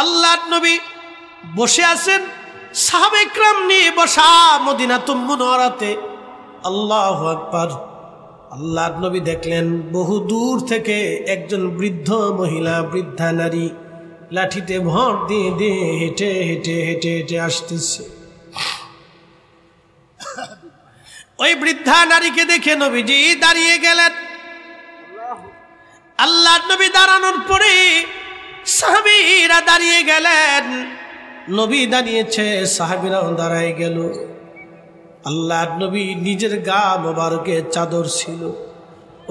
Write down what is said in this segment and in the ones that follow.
আল্লাহর নবী বসে আছেন, সাহাবে ইকরাম নিয়ে বসা মদিনাতুল মুনাওয়ারাতে। আল্লাহু আকবার। আল্লাহর নবী দেখলেন বহু দূর থেকে একজন বৃদ্ধ মহিলা, বৃদ্ধা নারী লাঠিতে ভর দিয়ে দিয়ে হেঁটে হেঁটে হেঁটে হেঁটে আসতেছে। ওই বৃদ্ধা নারীকে দেখে নবীজি দাঁড়িয়ে গেলেন। আল্লাহর নবী দাঁড়ানোর পরে সাহাবীরা দাঁড়িয়ে গেলেন। নবী দাঁড়িয়েছে, সাহাবীরাও দাঁড়ায় গেল। আল্লাহর নবী নিজের গা মোবারকে চাদর ছিল,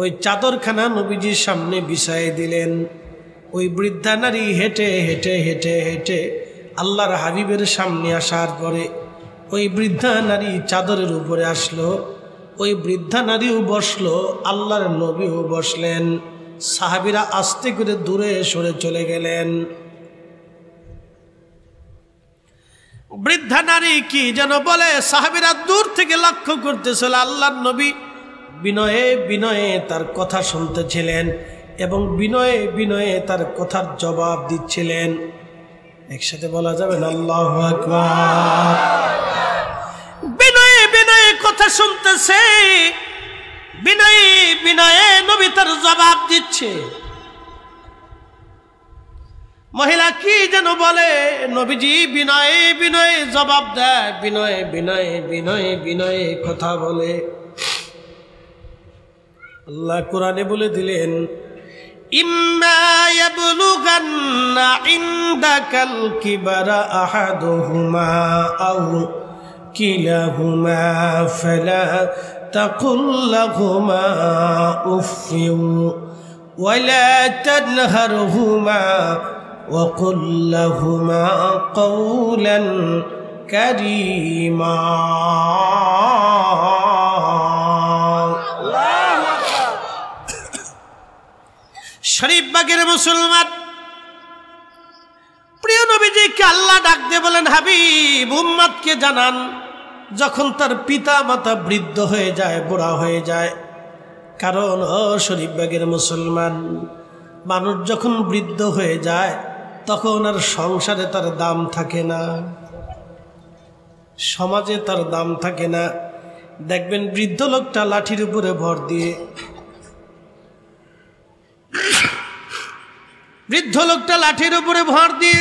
ওই চাদরখানা নবীজির সামনে বিছায় দিলেন। ওই বৃদ্ধা নারী হেঁটে হেঁটে হেঁটে হেঁটে আল্লাহর হাবিবের সামনে আসার পরে ওই বৃদ্ধা নারী চাদরের উপরে আসলো। ওই বৃদ্ধা নারীও বসলো, আল্লাহর নবীও বসলেন। সাহাবীরা আস্তে করে দূরে সরে চলে গেলেন। বৃদ্ধা নারী কি যেন বলে, সাহাবীরা দূর থেকে লক্ষ্য করতেছিল। আল্লাহর নবী বিনয়ে বিনয়ে তার কথা শুনতেছিলেন এবং বিনয়ে বিনয়ে তার কথার জবাব দিচ্ছিলেন। একসাথে বলা যাবে না আল্লাহু আকবার। বিনয়ে বিনয়ে কথা শুনতেছে, বিনয়ে বিনয়ে নবী তার জবাব দিচ্ছে। মহিলা কি যেন বলে, নবীজি বিনয়ে বিনয়ে জবাব দেয়, বিনয়ে বিনয়ে বিনয়ে বিনয়ে কথা বলে। আল্লাহ কোরআনে বলে দিলেন, ইম্মা ইয়াবলুগান্না ইনদাকাল কিবারা আহাদুহুমা আও কিলাহুমা ফালা তাকুল লাহুমা উফিউ ওয়ালা তানহারহুমা وقل لهما قولا كريما। শরীফ বাগের মুসলমান, প্রিয় নবীজিকে আল্লাহ ডাক দিয়ে বলেন, হাবিব উম্মতকে জানান, যখন তার পিতা মাতা বৃদ্ধ হয়ে যায়, বুড়া হয়ে যায়। কারণ ও শরীফ বাগের মুসলমান, মানুষ যখন বৃদ্ধ হয়ে যায় তখন আর সংসারে তার দাম থাকে না, সমাজে তার দাম থাকে না। দেখবেন বৃদ্ধ লোকটা লাঠির উপরে ভর দিয়ে, বৃদ্ধ লোকটা লাঠির উপরে ভর দিয়ে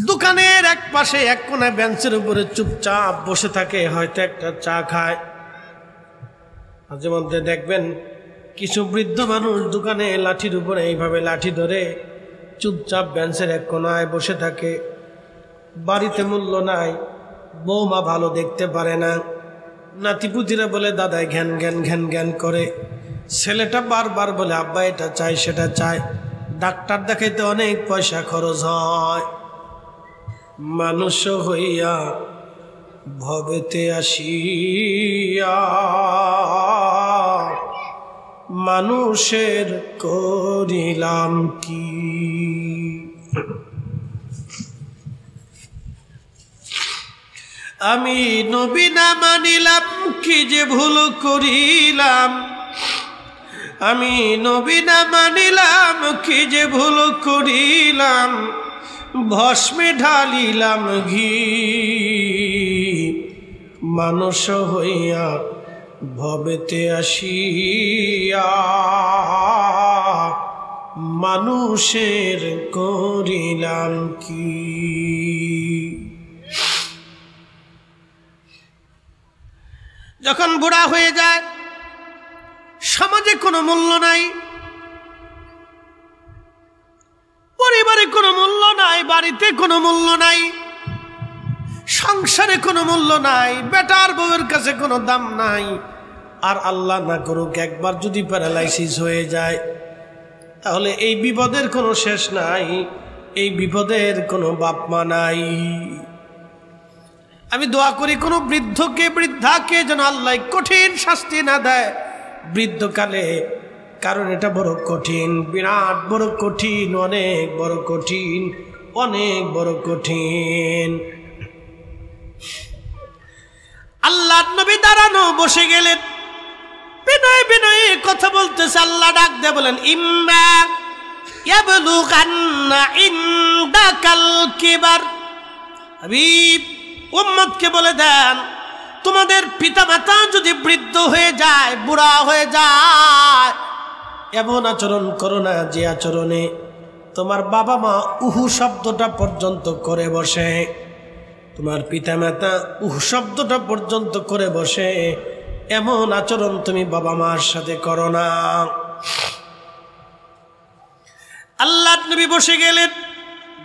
দোকানের এক পাশে এক কোনায় বেঞ্চের উপরে চুপচাপ বসে থাকে, হয়তো একটা চা খায়। মাঝে মধ্যে দেখবেন কিছু বৃদ্ধ মানুষ দোকানে লাঠির উপরে এইভাবে লাঠি ধরে চুপচাপ বেঞ্চের এক কোনায় বসে থাকে। বাড়িতে মূল্য নাই, বৌমা ভালো দেখতে পারে না, নাতিপুতিরা বলে দাদাই ঘ্যান ঘ্যান ঘ্যান ঘ্যান করে, ছেলেটা বারবার বলে আব্বা এটা চাই সেটা চাই, ডাক্তার দেখাইতে অনেক পয়সা খরচ হয়। মানুষ হইয়া ভবেতে আসিয়া মানুষের করিলাম কি। আমি নবী না মানিলাম কি যে ভুল করিলাম, আমি নবী না মানিলাম কি যে ভুল করিলাম, ভস্মে ঢালিলাম ঘি। মানুষ হইয়া ভবেতে আসিয়া মানুষের করিলাম কি। যখন বুড়া হয়ে যায়, সমাজে কোনো মূল্য নাই, পরিবারে কোনো মূল্য নাই, বাড়িতে কোনো মূল্য নাই, সংসারে কোনো মূল্য নাই, বেটার বউয়ের কাছে কোনো দাম নাই। আর আল্লাহ না করুক একবার যদি প্যারালাইসিস হয়ে যায়, তাহলে এই বিপদের কোনো শেষ নাই, এই বিপদের কোনো বাপ মা নাই। আমি দোয়া করি কোনো বৃদ্ধকে বৃদ্ধাকে যেন আল্লাহ কঠিন শাস্তি না দেয় বৃদ্ধকালে, কারণ এটা বড় কঠিন, বিরাট বড় কঠিন, অনেক বড় কঠিন, অনেক বড় কঠিন। আল্লাহর নবী দাঁড়ানো বসে গেলেন, বিনয় বিনয়ে কথা বলতেছে। আল্লাহ ডাক দিয়ে বলেন, ইম্মা ইয়াবলুগান্না ইনদাকাল কিবার, হাবিব উম্মতকে বলে দেন তোমাদের পিতামাতা যদি বৃদ্ধ হয়ে যায়, বুড়া হয়ে যায়, এমন আচরণ করো না যে আচরণে তোমার বাবা মা উহু শব্দটা পর্যন্ত করে বসে। তোমার পিতামাতা উহু শব্দটা পর্যন্ত করে বসে, এমন আচরণ তুমি বাবা মার সাথে করো না। আল্লাহর নবী বসে গেলেন,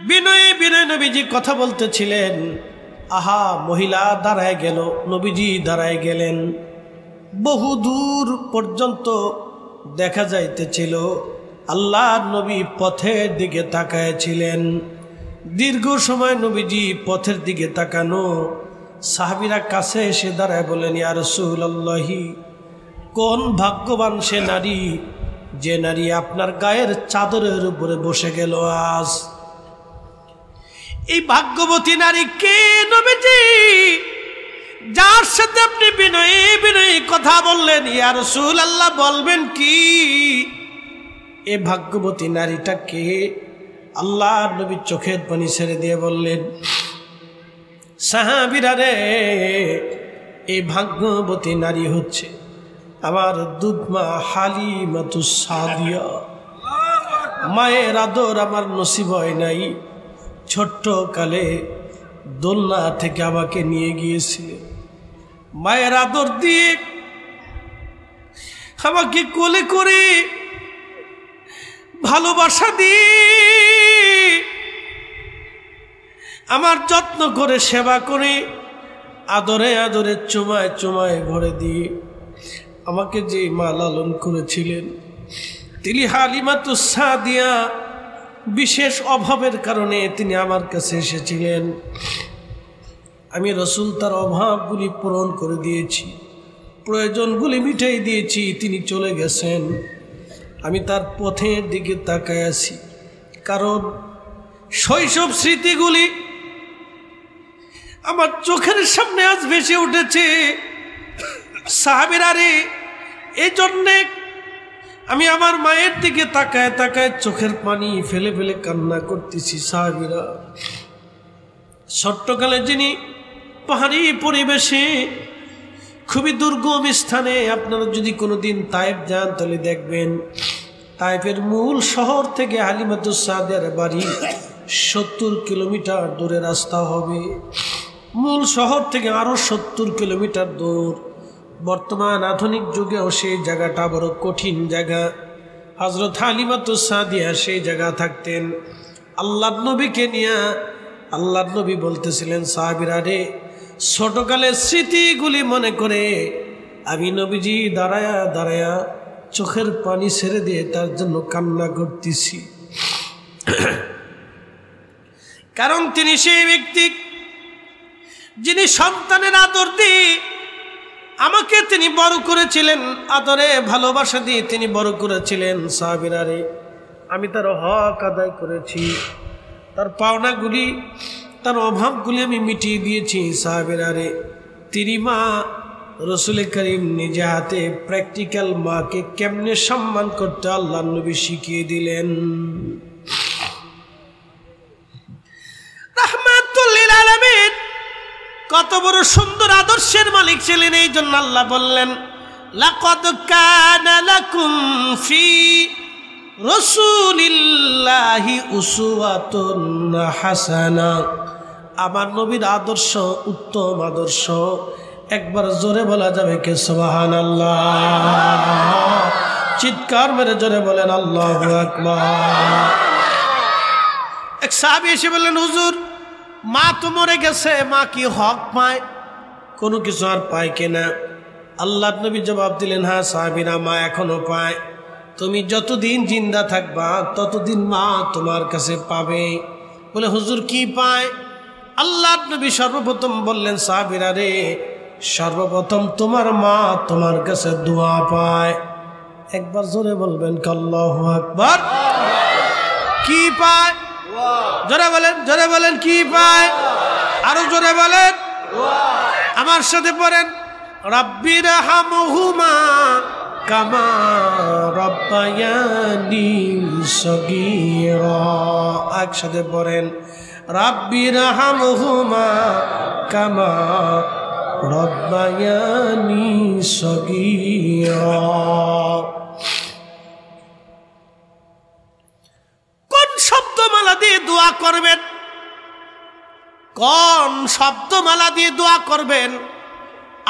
বিনয়ে বিনয়ে নবীজি কথা বলতেছিলেন। আহা, মহিলা দাঁড়ায় গেল, নবীজি দাঁড়ায় গেলেন। বহু দূর পর্যন্ত দেখা যাইতেছিল আল্লাহর নবী পথের দিকে তাকায়ছিলেন। দীর্ঘ সময় নবীজি পথের দিকে তাকানো। সাহাবীরা কাছে এসে দাঁড়ায় বলেন, ইয়া রাসূলুল্লাহি, কোন ভাগ্যবান সে নারী যে নারী আপনার গায়ের চাদরের উপরে বসে গেল আজ? এই ভাগ্যবতী নারী কে নবীজি, যার সাথে আপনি বিনয়ে বিনয়ে কথা বললেন? ইয়া রাসূলুল্লাহ, বলবেন কি? এ ভাগ্যবতী নারীটা কে? আল্লাহর নবী চোখের পানি ছেড়ে দিয়ে বললেন, সাহাবীরা রে, এই ভাগ্যবতী নারী হচ্ছে আমার দুধমা হালিমাতুস সাদিয়া। মায়ের আদর আমার নসিব হয় নাই। ছোট্ট কালে দোলনা থেকে আমাকে নিয়ে গিয়েছিলেন, মায়ের আদর দিয়ে আমাকে কোলে করে ভালোবাসা দিয়ে আমার যত্ন করে সেবা করে আদরে আদরে চুমায় চুমায় ভরে দিয়ে আমাকে যে মা লালন করেছিলেন, তিনি হালিমাতুস সাদিয়া। বিশেষ অভাবের কারণে তিনি আমার কাছে এসেছিলেন। আমি রাসূল তার অভাবগুলি পূরণ করে দিয়েছি, প্রয়োজনগুলি মিটাই দিয়েছি। তিনি চলে গেছেন, আমি তার পথের দিকে তাকায় আছি। কারণ শৈশব স্মৃতিগুলি আমার চোখের সামনে আজ ভেসে উঠেছে। সাহাবীরা রে, এই জন্যে আমি আমার মায়ের দিকে তাকায় তাকায় চোখের পানি ফেলে ফেলে কান্না করতেছি। সাহাবীরা, ছোট্টকালে যিনি পাহাড়ি পরিবেশে খুবই দুর্গম স্থানে, আপনারা যদি কোনোদিন তায়েফ যান তাহলে দেখবেন তায়েফের মূল শহর থেকে হালিমাতুস সাদিয়ার বাড়ি 70 কিলোমিটার দূরে রাস্তা হবে। মূল শহর থেকে আরো 70 কিলোমিটার দূর। বর্তমান আধুনিক যুগেও সেই জায়গাটা বড় কঠিন জায়গা। হযরত হালিমাতুস সাদিয়া সেই জায়গা থাকতেন। আল্লাহর নবীকে নিয়ে আল্লাহর নবী বলতেছিলেন, সাহাবীরা রে, ছোটকালের স্মৃতিগুলি মনে করে আমি নবীজি দাঁড়ায়া দাঁড়ায়া চোখের পানি ছেড়ে দিয়ে তার জন্য কান্না করতেছি। কারণ তিনি সেই ব্যক্তি যিনি সন্তানের আদর দিয়ে আমাকে তিনি বড় করেছিলেন, আদরে ভালোবাসা দিয়ে তিনি বড় করেছিলেন। সাহাবীরা রে, আমি তার হক আদায় করেছি, তার পাওনাগুলি, তার অভাবগুলি আমি মিটিয়ে দিয়েছি। সাহাবীরা রে, তিনি মা রাসূল করিম নিজে হাতে প্র্যাকটিক্যাল মাকে কেমনে সম্মান করতে আল্লাহর নবী শিখিয়ে দিলেন। রাহমাতুল লিল আলামিন কত বড় সুন্দর আদর্শের মালিক ছিলেন। এই জন্য আল্লাহ বললেন, লাকাদ কানা লাকুম ফি রাসূলিল্লাহি উসওয়াতুন হাসানা। আমার নবীর আদর্শ উত্তম আদর্শ। একবার জোরে বলা যাবে কে সুবহানাল্লাহ? চিৎকার মেরে জোরে বলেন আল্লাহু আকবার। এক সাহাবী এসে বললেন, হুজুর, মা তো মরে গেছে, মা কি হক পায়? কোনো কিছু আর পায় কিনা? আল্লাহর নবী জবাব দিলেন, হ্যাঁ সাহাবীরা, মা এখনো পায়। তুমি যতদিন জিন্দা থাকবা ততদিন মা তোমার কাছে পাবে। বলে, হুজুর কি পায়? আল্লাহর নবী সর্বপ্রথম বললেন, সাহাবীরা রে, সর্বপ্রথম তোমার মা তোমার কাছে দোয়া পায়। একবার জোরে বলবেন আল্লাহু আকবার। কি পায়? জোরে বলেন, জোরে বলেন, কি পায়? আরো জোরে বলেন, আমার সাথে পড়েন, রাব্বিরহামহুমা কামা রব্বায়ানি সগীরা। একসাথে পড়েন, রাব্বিরহামহুমা কামা রব্বায়ানি সগীরা। কোন শব্দমালা দিয়ে দোয়া করবেন? কোন শব্দমালা দিয়ে দোয়া করবেন?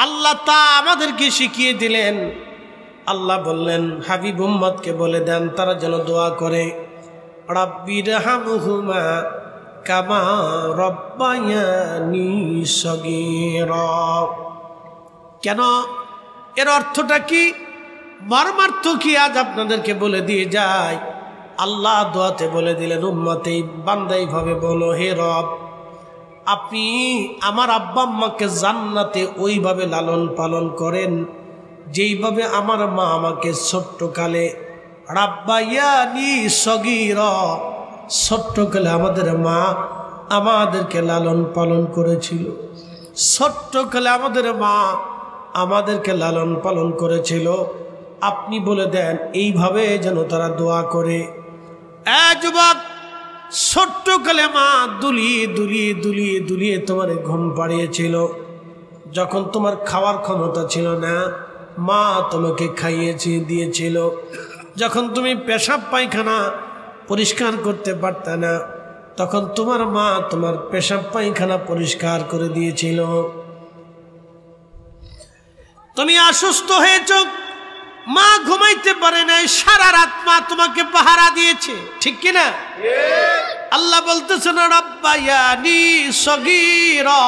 আল্লাহ তা আমাদেরকে শিখিয়ে দিলেন। আল্লাহ বললেন হাবিব উম্মতকে বলে দেন তারা যেন দোয়া করে, রাব্বিরহামহুমা কামা রব্বায়ানি সগীরা। কেন? এর অর্থটা কি, মর্মার্থ কি আজ আপনাদেরকে বলে দিয়ে যায়। আল্লাহ দোয়াতে বলে দিলেন উম্মতে বান্দাই ভাবে বলো, হে রব, আপনি আমার আব্বা আম্মাকে জান্নাতে ওইভাবে লালন পালন করেন যেইভাবে আমার মা আমাকে ছোট্টকালে রাব্বায়ানি সগীরা, ছোট্টকালে আমাদের মা আমাদেরকে লালন পালন করেছিল। ছোট্টকালে আমাদের মা আমাদেরকে লালন পালন করেছিল। আপনি বলে দেন এইভাবে যেন তারা দোয়া করে। যুবক, ছোট্টকালে মা দুলিয়ে দুলিয়ে দুলিয়ে দুলিয়ে তোমার ঘুম পাড়িয়েছিল। যখন তোমার খাওয়ার ক্ষমতা ছিল না, মা তোমাকে খাইয়েছে দিয়েছিল। যখন তুমি পেশাব পায়খানা পরিষ্কার করতে পারতে না, তখন তোমার মা তোমার পেশাব পায়খানা পরিষ্কার করে দিয়েছিল। তুমি অসুস্থ হয়েছ, মা ঘুমাইতে পারে নাই, সারা রাত মা তোমাকে পাহারা দিয়েছে, ঠিক কিনা? আল্লাহ বলতেছেন রাব্বায়ানি সগীরা।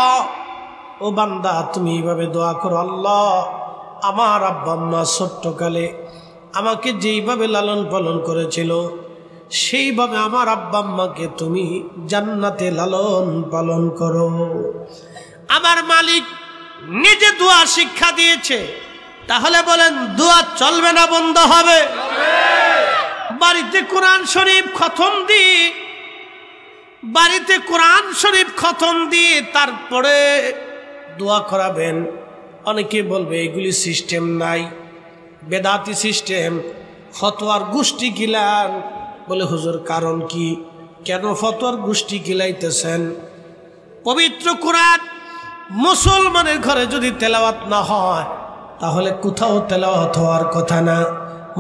ও বান্দা, তুমি এইভাবে দোয়া করো, আল্লাহ আমার আব্বা আম্মা ছোট্টকালে আমাকে যেইভাবে লালন পালন করেছিল সেইভাবে আমার আব্বা আম্মাকে তুমি জান্নাতে লালন পালন করো। আমার মালিক নিজে দোয়া শিক্ষা দিয়েছে, তাহলে বলেন দোয়া চলবে না বন্ধ হবে? বাড়িতে কোরআন শরীফ খতম দিয়ে, বাড়িতে কোরআন শরীফ খতম দিয়ে তারপরে দোয়া করাবেন। অনেকে বলবে এগুলি সিস্টেম নাই, বেদাতি সিস্টেম, ফতোয়ার গোষ্ঠী গিলান। বলে হুজুর কারণ কি? কেন ফতোয়ার গোষ্ঠী গিলাইতেছেন? পবিত্র কোরআন মুসলমানের ঘরে যদি তেলাওয়াত না হয় তাহলে কোথাও তেলাওয়াত হওয়ার কথা না।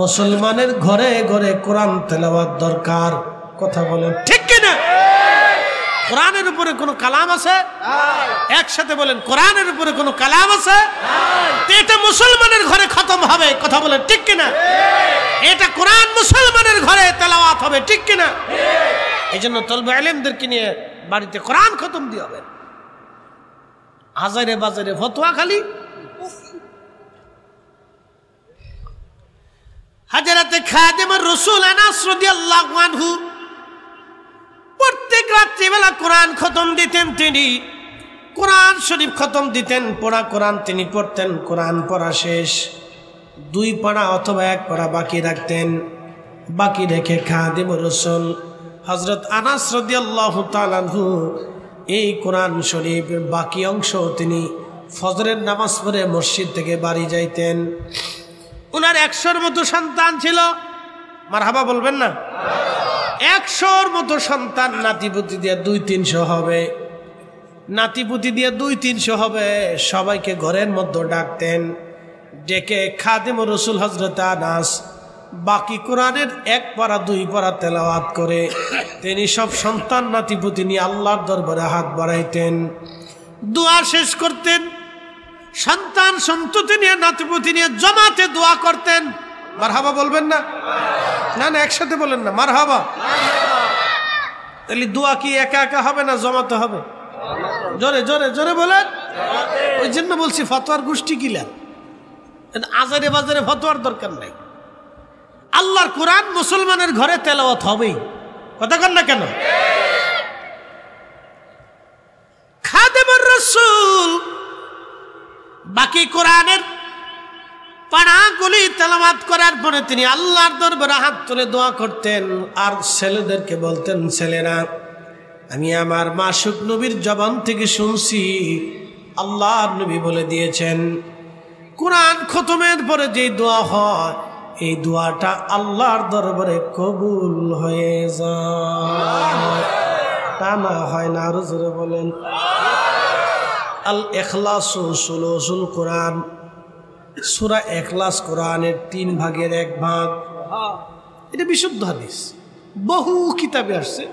মুসলমানের ঘরে ঘরে কোরআন তেলাওয়াত দরকার। কথা বলেন ঠিক কিনা? কোরআনের উপরে কোনো কালাম আছে? একসাথে বলেন, কোরআনের উপরে কোনো কালাম আছে? এটা মুসলমানের ঘরে খতম হবে। কথা বলেন ঠিক কিনা? এটা কোরআন মুসলমানের ঘরে তেলাওয়াত হবে, ঠিক কিনা? এই জন্য তলবে ইলমদেরকে নিয়ে বাড়িতে কোরআন খতম দিয়ে হবে। হাজারে বাজারে ফতোয়া খালি। হযরতে খাদিমুর রাসূল আনাস রাদিয়াল্লাহু আনহু প্রত্যেক রাত্রিবেলা কোরআন খতম দিতেন। তিনি কোরআন শরীফ খতম দিতেন, পড়া কোরআন তিনি পড়তেন। কোরআন পড়া শেষ, 2 পারা অথবা 1 পারা বাকি রাখতেন। বাকি রেখে খাদিমুর রাসূল হযরত আনাস রাদিয়াল্লাহু তাআলা আনহু এই কোরআন শরীফের বাকি অংশ তিনি ফজরের নামাজ পড়ে মসজিদ থেকে বাড়ি যাইতেন। ওনার 100-র মতো সন্তান ছিল। মারহাবা বলবেন না? 100-র মতো সন্তান, নাতিপুতি দিয়ে 200-300 হবে। নাতিপুতি দিয়ে 200-300 হবে। সবাইকে ঘরের মধ্যে ডাকতেন, ডেকে খাদিমুর রাসূল হযরত আনাস বাকি কোরআনের 1 পারা 2 পারা তেলাওয়াত করে তিনি সব সন্তান নাতিপুতি নিয়ে আল্লাহর দরবারে হাত বাড়াইতেন, দোয়া শেষ করতেন। সন্তান সন্ততি নিয়ে নাতিপুতি নিয়ে জমাতে দোয়া করতেন। মারহাবা বলবেন না? না না, একসাথে বলেন না, মারহাবা। তাহলে দোয়া কি একা একা হবে না জমাতে হবে? জোরে জোরে জোরে বলেন। ওই জন্য বলছি ফতোয়ার গোষ্ঠী কিলা, আজারে বাজারে ফতোয়ার দরকার নাই। আল্লাহর কোরআন মুসলমানের ঘরে তেলাওয়াত হবেই। কথা কন না কেন? খাদিমুর রাসূল বাকি কোরআনের পাড়াগুলি তেলাওয়াত করার পরে তিনি আল্লাহর দরবারে হাত তুলে দোয়া করতেন। আর ছেলেদেরকে বলতেন, ছেলেরা, আমি আমার মাসুক নবীর জবান থেকে শুনছি, আল্লাহর নবী বলে দিয়েছেন কোরআন খতমের পরে যে দোয়া হয় এই দোয়াটা আল্লাহর দরবারে কবুল হয়ে যায়। তা না হয় না? আরো জোরে বলেন। আল ইখলাসু সুলুসুল কোরআন, সূরা ইখলাস কোরআনের 3 ভাগের 1 ভাগ। এটা বিশুদ্ধ হাদিস, বহু কিতাবে আসছে।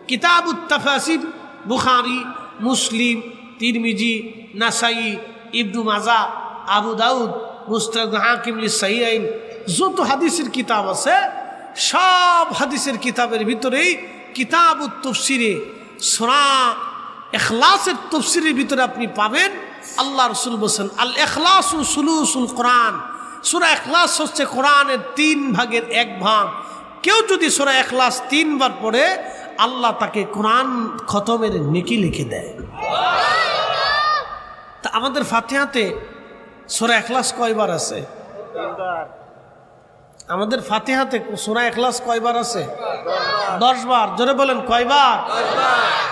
কিতাবুত তাফাসির, বুখারী, মুসলিম, তিরমিজি, নাসাই, ইবনু মাজাহ, আবু দাউদ, মুস্তাদ হাকিম লিসাহিহাইন, যত হাদিসের কিতাব আছে সব হাদিসের কিতাবের ভিতরেই কিতাবুত তাফসিরে সূরা ইখলাসের তাফসিরের ভিতরে আপনি পাবেন আল্লাহ রাসূল বলেন আল ইখলাসু সুলুসুল কোরআন। সূরা ইখলাস হচ্ছে কোরআনের 3 ভাগের 1 ভাগ। কেউ যদি সূরা ইখলাস 3 বার পড়ে আল্লাহ তাকে কোরআন খতমের নেকি লিখে দেয়। তা আমাদের ফাতিহাতে সূরা ইখলাস কয়বার আছে? আমাদের ফাতিহাতে সূরা ইখলাস কয়বার আছে? 10 বার। জোরে বলেন কয়বার?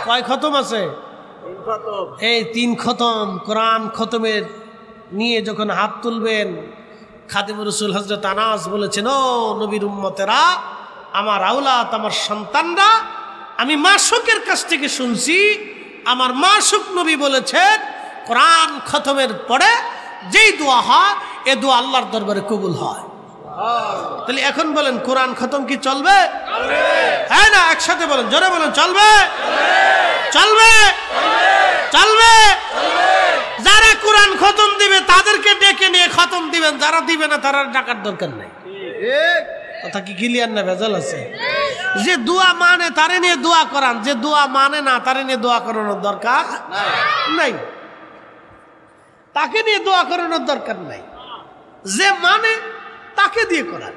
কয় খতম আছে? এই 3 খতম। কোরআন খতমের নিয়ে যখন হাত তুলবেন, খাদিমুর রাসূল হযরত আনাস বলেছেন, ও নবীর উম্মতেরা, আমার আওলাদ, আমার সন্তানরা, আমি মাসুকের কাছ থেকে শুনছি, আমার মাসুক নবী বলেছেন কোরআন খতমের পরে যেই দোয়া হয় এ দোয়া আল্লাহর দরবারে কবুল হয়। তাহলে এখন বলেন কোরআন খতম কি চলবে? হ্যাঁ না? একসাথে বলেন, জোরে বলেন, চলবে? চলবে? চলবে? যারা কোরআন খতম দিবে তাদেরকে ডেকে নিয়ে খতম দিবেন, যারা দিবে না তারা ডাকার দরকার নাই। কথা কি ক্লিয়ার না? ভেজাল আছে? যে দোয়া মানে তারে নিয়ে দোয়া করান, যে দোয়া মানে না তারে নিয়ে দোয়া করানোর দরকার নাই। তাকে নিয়ে দোয়া করানোর দরকার নাই, যে মানে তাকে দিয়ে করান।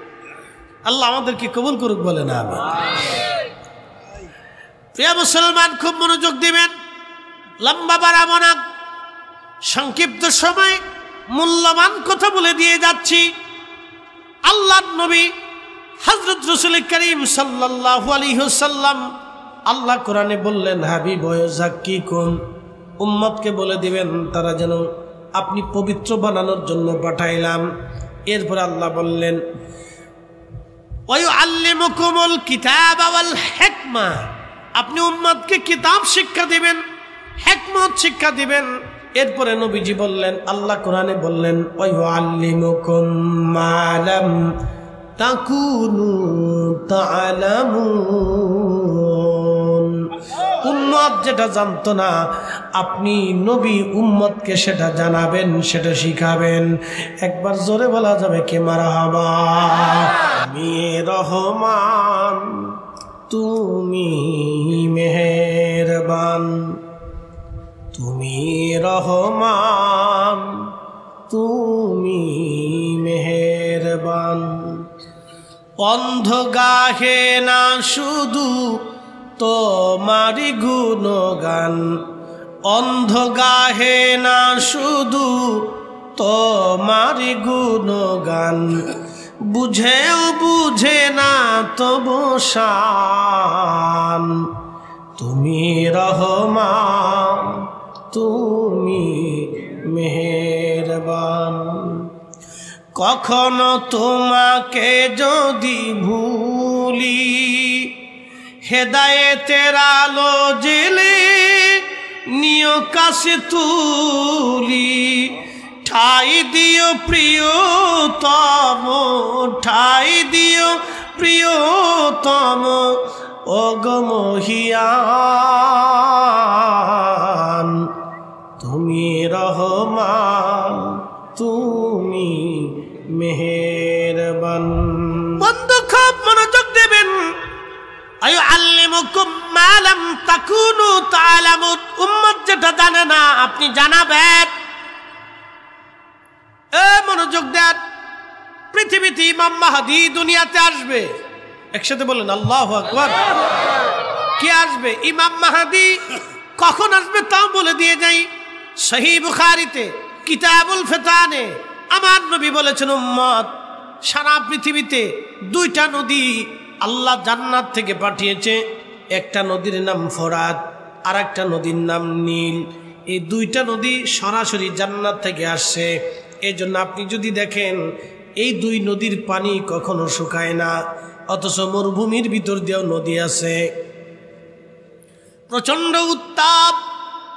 আল্লাহ আমাদেরকে কবুল করুক, বলে না আমি। প্রিয় মুসলমান, খুব মনোযোগ দিবেন, লম্বা বাড়াবো না, সংক্ষিপ্ত সময় মূল্যবান কথা বলে দিয়ে যাচ্ছি। আল্লাহর নবী হযরত রাসূল করিম সাল্লাল্লাহু আলাইহি ওয়াসাল্লাম আল্লাহ কোরআনে বললেন, হাবিব ওয়াজাক্কিকুম, উম্মতকে বলে দিবেন তারা যেন আপনি পবিত্র বানানোর জন্য পাঠাইলাম। এরপরে আল্লাহ বললেন, ওয়ায়ুআল্লিমুকুমুল কিতাবা ওয়াল হিকমা, আপনি উম্মতকে কিতাব শিক্ষা দিবেন, হিকমত শিক্ষা দিবেন। এরপরে নবীজি বললেন, আল্লাহ কোরআনে বললেন, ওয়ায়ুআল্লিমুকুম মা লাম তাকুনু তা'লামুন, উম্মত যেটা জানতো না আপনি নবী উম্মতকে সেটা জানাবেন, সেটা শিখাবেন। একবার জোরে বলা যাবে কে মারহাবা? আমি রহমান, তুমি মেহেরবান, তুমি রহমান, তুমি মেহেরবান। অন্ধ গাহে না শুধু তোমারি গুণগান, অন্ধ গাহে না শুধু তোমারি গুণগান, বুঝেও বুঝে না তবু শান, তুমি রহমান, তুমি মেহেরবান। কখনো তোমাকে যদি ভুলি, হেদায়েতের আলো জেলে নিয় কাছে তুলি, ঠাই দিও প্রিয়তম, ঠাই দিও প্রিয়তম, ওগো মহিয়ান, তুমি রহমান, তুমি মেহেরবান। বন্ধু খুব মনোযোগ দেবেন। আইয়ুআল্লিমুকুম মা লাম তাকুনু তা'লামুন, উম্মত যেটা জানে না আপনি জানাবেন। মনোযোগ দেন। পৃথিবীতে ইমাম মাহদী দুনিয়াতে আসবে। একসাথে বলেন আল্লাহু আকবার। কে আসবে? ইমাম মাহদী। কখন আসবে তাও বলে দিয়ে যাই। সহিহ বুখারীতে কিতাবুল ফিতানে আমার নবী বলেছেন, উম্মত সারা পৃথিবীতে 2টা নদী আল্লাহ জান্নাত থেকে পাঠিয়েছে। একটা নদীর নাম ফোরাত, আর একটা নদীর নাম নীল। এই 2টা নদী সরাসরি জান্নাত থেকে আসছে। এই জন্য আপনি যদি দেখেন এই দুই নদীর পানি কখনো শুকায় না, অথচ মরুভূমির ভিতর দিয়েও নদী আছে, প্রচন্ড উত্তাপ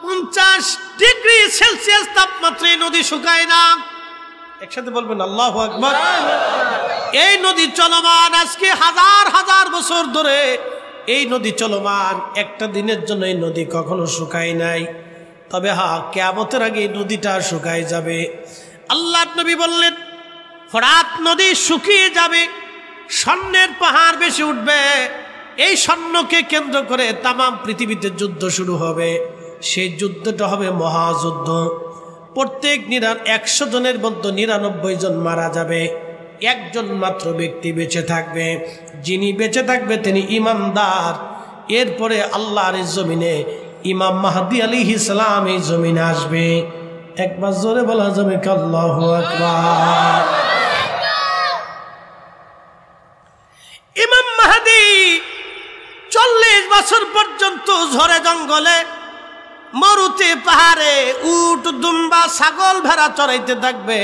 50 ডিগ্রি সেলসিয়াস তাপমাত্রায় নদী শুকায় না। একসাথে বলবেন আল্লাহু আকবার। এই নদী চলমান, আজকে হাজার হাজার বছর ধরে এই নদী চলমান, একটা দিনের জন্য এই নদী কখনো শুকায় নাই। তবে কিয়ামতের আগে এই নদীটা শুকায় যাবে। আল্লাহর নবী বললেন ফোরাত নদী শুকিয়ে যাবে, স্বর্ণের পাহাড় বেশি উঠবে, এই স্বর্ণকে কেন্দ্র করে তামাম পৃথিবীতে যুদ্ধ শুরু হবে। সেই যুদ্ধটা হবে মহাযুদ্ধ। প্রত্যেক 100 জনের মধ্যে 99 জন মারা যাবে, একজন মাত্র ব্যক্তি বেঁচে থাকবে। যিনি বেঁচে থাকবে তিনি ইমানদার। এরপরে আল্লাহর জমিনে ইমাম মাহদী আলাইহিস সালাম এই জমিনে আসবে। একবার জোরে বলা যাবে আল্লাহু আকবার। ইমাম মাহদী 40 বছর পর্যন্ত ঝড়ে জঙ্গলে, মরুতে, পাহাড়ে উট, দুম্বা, ছাগল, ভেড়া চড়াইতে থাকবে।